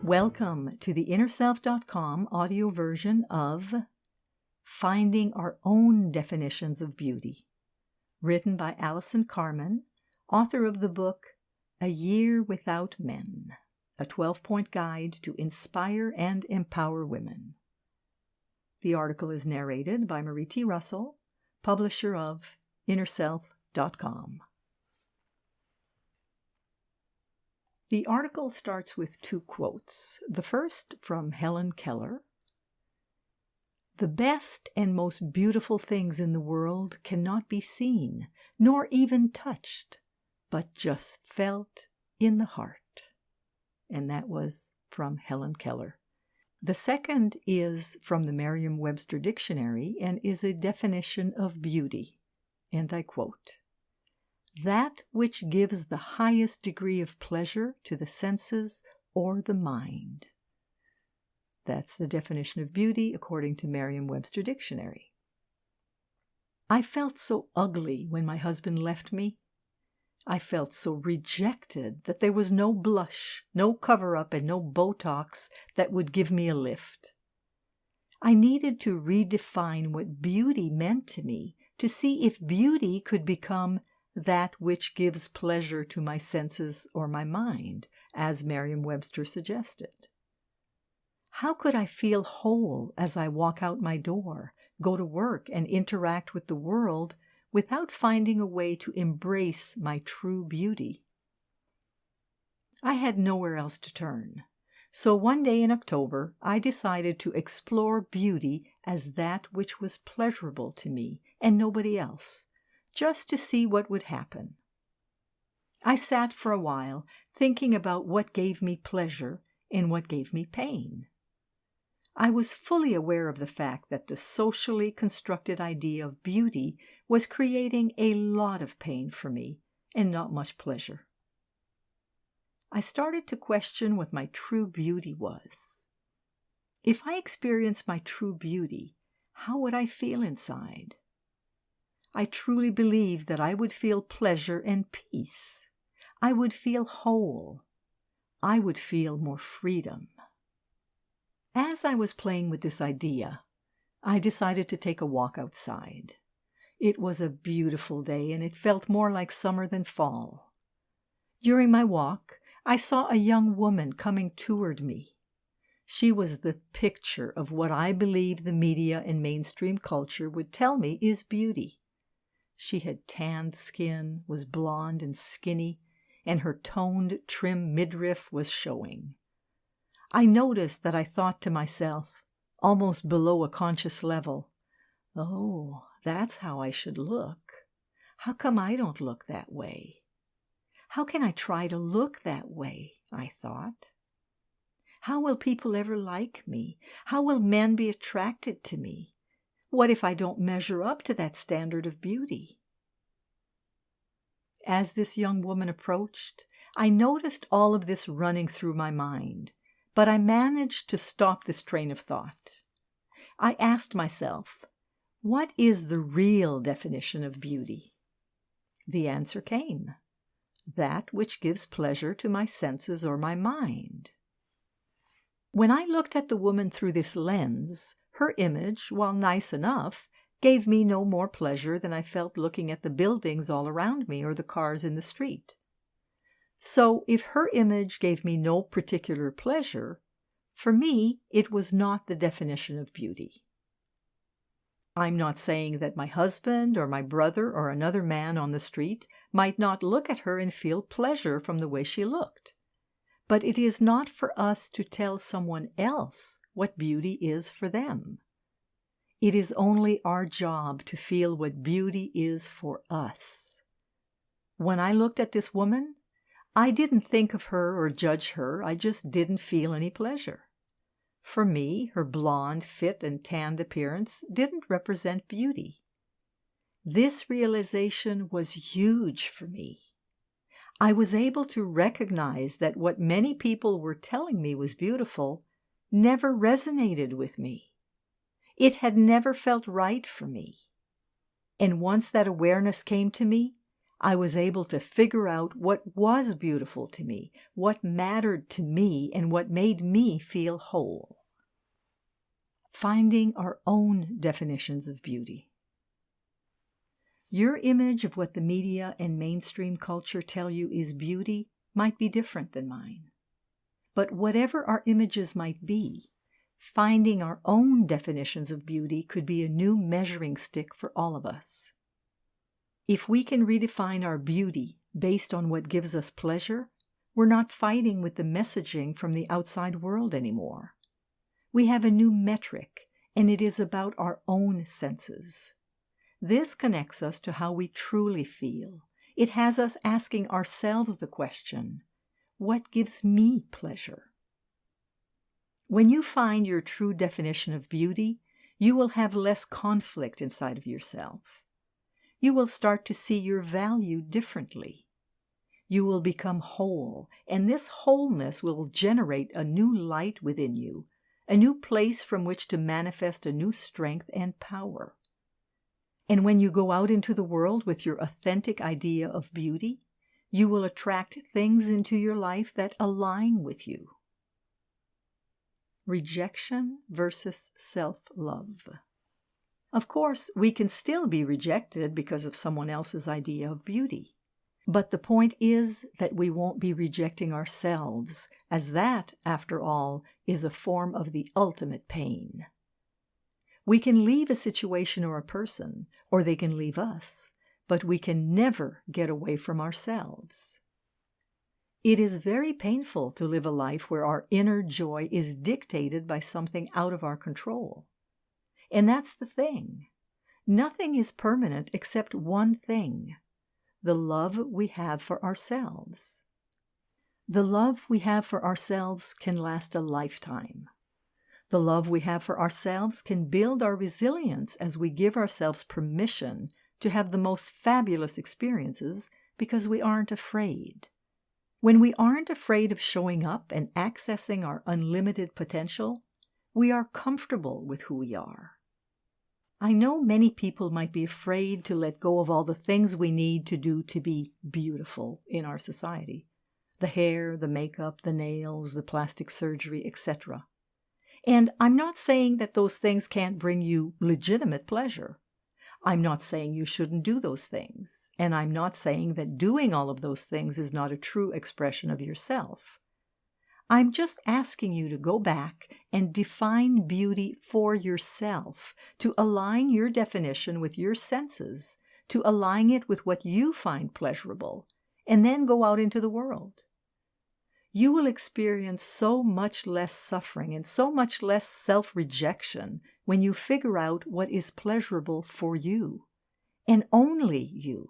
Welcome to the InnerSelf.com audio version of Finding Our Own Definitions of Beauty, written by Alliison Carmen, author of the book A Year Without Men, a 12-point guide to inspire and empower women. The article is narrated by Marie T. Russell, publisher of InnerSelf.com. The article starts with two quotes. The first from Helen Keller. The best and most beautiful things in the world cannot be seen, nor even touched, but just felt in the heart. And that was from Helen Keller. The second is from the Merriam-Webster dictionary and is a definition of beauty. And I quote, "That which gives the highest degree of pleasure to the senses or the mind." That's the definition of beauty according to Merriam-Webster dictionary. I felt so ugly when my husband left me. I felt so rejected that there was no blush, no cover-up, and no Botox that would give me a lift. I needed to redefine what beauty meant to me, to see if beauty could become that which gives pleasure to my senses or my mind, as Merriam-Webster suggested. How could I feel whole as I walk out my door, go to work, and interact with the world without finding a way to embrace my true beauty? I had nowhere else to turn. So one day in October, I decided to explore beauty as that which was pleasurable to me and nobody else, just to see what would happen. I sat for a while thinking about what gave me pleasure and what gave me pain. I was fully aware of the fact that the socially constructed idea of beauty was creating a lot of pain for me and not much pleasure. I started to question what my true beauty was. If I experienced my true beauty, how would I feel inside? I truly believed that I would feel pleasure and peace. I would feel whole. I would feel more freedom. As I was playing with this idea, I decided to take a walk outside. It was a beautiful day, and it felt more like summer than fall. During my walk, I saw a young woman coming toward me. She was the picture of what I believe the media and mainstream culture would tell me is beauty. She had tanned skin, was blonde and skinny, and her toned, trim midriff was showing. I noticed that I thought to myself, almost below a conscious level, "Oh, that's how I should look. How come I don't look that way? How can I try to look that way?" I thought. "How will people ever like me? How will men be attracted to me? What if I don't measure up to that standard of beauty?" As this young woman approached, I noticed all of this running through my mind, but I managed to stop this train of thought. I asked myself, what is the real definition of beauty? The answer came: that which gives pleasure to my senses or my mind. When I looked at the woman through this lens, her image, while nice enough, gave me no more pleasure than I felt looking at the buildings all around me or the cars in the street. So if her image gave me no particular pleasure, for me it was not the definition of beauty. I'm not saying that my husband or my brother or another man on the street might not look at her and feel pleasure from the way she looked. But it is not for us to tell someone else what beauty is for them. It is only our job to feel what beauty is for us. When I looked at this woman, I didn't think of her or judge her. I just didn't feel any pleasure. For me, her blonde, fit, and tanned appearance didn't represent beauty. This realization was huge for me. I was able to recognize that what many people were telling me was beautiful never resonated with me. It had never felt right for me. And once that awareness came to me, I was able to figure out what was beautiful to me, what mattered to me, and what made me feel whole. Finding our own definitions of beauty. Your image of what the media and mainstream culture tell you is beauty might be different than mine. But whatever our images might be, finding our own definitions of beauty could be a new measuring stick for all of us. If we can redefine our beauty based on what gives us pleasure, we're not fighting with the messaging from the outside world anymore. We have a new metric, and it is about our own senses. This connects us to how we truly feel. It has us asking ourselves the question, what gives me pleasure? When you find your true definition of beauty, you will have less conflict inside of yourself. You will start to see your value differently. You will become whole, and this wholeness will generate a new light within you, a new place from which to manifest a new strength and power. And when you go out into the world with your authentic idea of beauty, you will attract things into your life that align with you. Rejection versus self-love. Of course, we can still be rejected because of someone else's idea of beauty. But the point is that we won't be rejecting ourselves, as that, after all, is a form of the ultimate pain. We can leave a situation or a person, or they can leave us, but we can never get away from ourselves. It is very painful to live a life where our inner joy is dictated by something out of our control. And that's the thing. Nothing is permanent except one thing, the love we have for ourselves. The love we have for ourselves can last a lifetime. The love we have for ourselves can build our resilience as we give ourselves permission to have the most fabulous experiences because we aren't afraid. When we aren't afraid of showing up and accessing our unlimited potential, we are comfortable with who we are. I know many people might be afraid to let go of all the things we need to do to be beautiful in our society. The hair, the makeup, the nails, the plastic surgery, etc. And I'm not saying that those things can't bring you legitimate pleasure. I'm not saying you shouldn't do those things. And I'm not saying that doing all of those things is not a true expression of yourself. I'm just asking you to go back and define beauty for yourself, to align your definition with your senses, to align it with what you find pleasurable, and then go out into the world. You will experience so much less suffering and so much less self-rejection when you figure out what is pleasurable for you, and only you.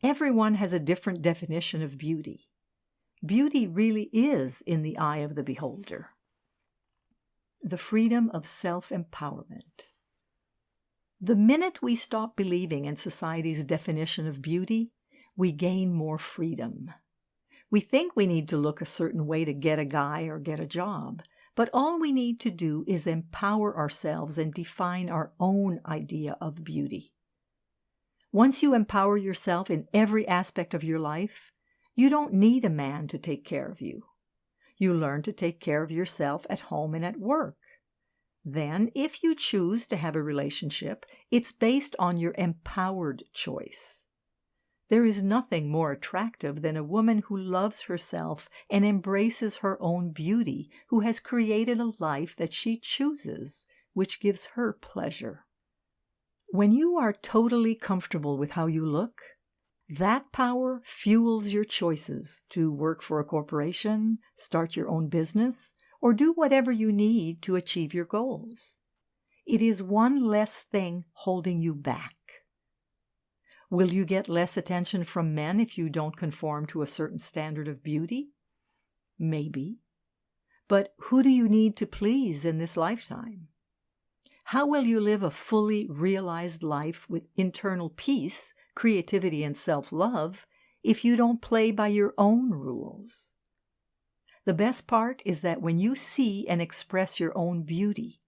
Everyone has a different definition of beauty. Beauty really is in the eye of the beholder. The freedom of self-empowerment. The minute we stop believing in society's definition of beauty, we gain more freedom. We think we need to look a certain way to get a guy or get a job, but all we need to do is empower ourselves and define our own idea of beauty. Once you empower yourself in every aspect of your life, you don't need a man to take care of you. You learn to take care of yourself at home and at work. Then, if you choose to have a relationship, it's based on your empowered choice. There is nothing more attractive than a woman who loves herself and embraces her own beauty, who has created a life that she chooses, which gives her pleasure. When you are totally comfortable with how you look, that power fuels your choices to work for a corporation, start your own business, or do whatever you need to achieve your goals. It is one less thing holding you back. Will you get less attention from men if you don't conform to a certain standard of beauty? Maybe. But who do you need to please in this lifetime? How will you live a fully realized life with internal peace, creativity, and self-love if you don't play by your own rules? The best part is that when you see and express your own beauty,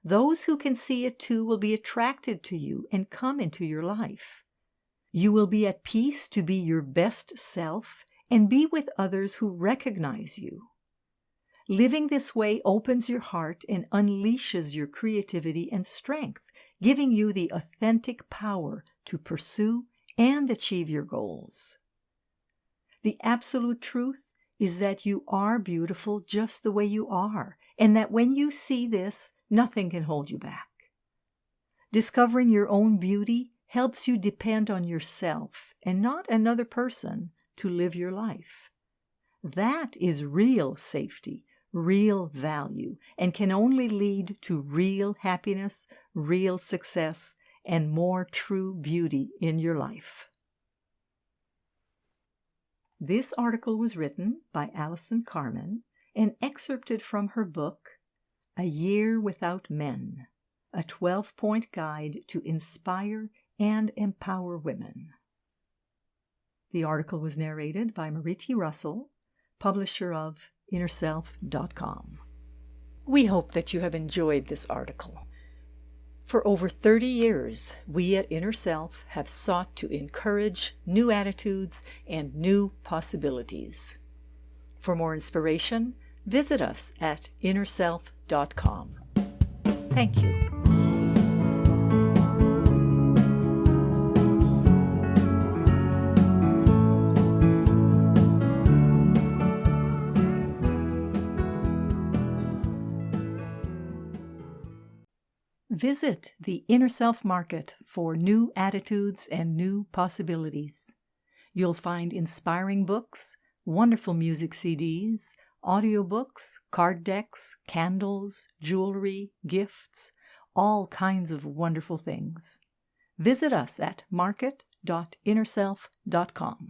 those who can see it too will be attracted to you and come into your life. You will be at peace to be your best self and be with others who recognize you. Living this way opens your heart and unleashes your creativity and strength, giving you the authentic power to pursue and achieve your goals. The absolute truth is that you are beautiful just the way you are, and that when you see this, nothing can hold you back. Discovering your own beauty helps you depend on yourself and not another person to live your life. That is real safety, real value, and can only lead to real happiness, real success, and more true beauty in your life. This article was written by Alliison Carmen and excerpted from her book, A Year Without Men, a 12-point guide to inspire and empower women. The article was narrated by Marie T. Russell, publisher of InnerSelf.com. We hope that you have enjoyed this article. For over 30 years, we at Inner Self have sought to encourage new attitudes and new possibilities. For more inspiration, visit us at InnerSelf.com. Thank you. Visit the Inner Self Market for new attitudes and new possibilities. You'll find inspiring books, wonderful music CDs, audiobooks, card decks, candles, jewelry, gifts, all kinds of wonderful things. Visit us at market.innerself.com.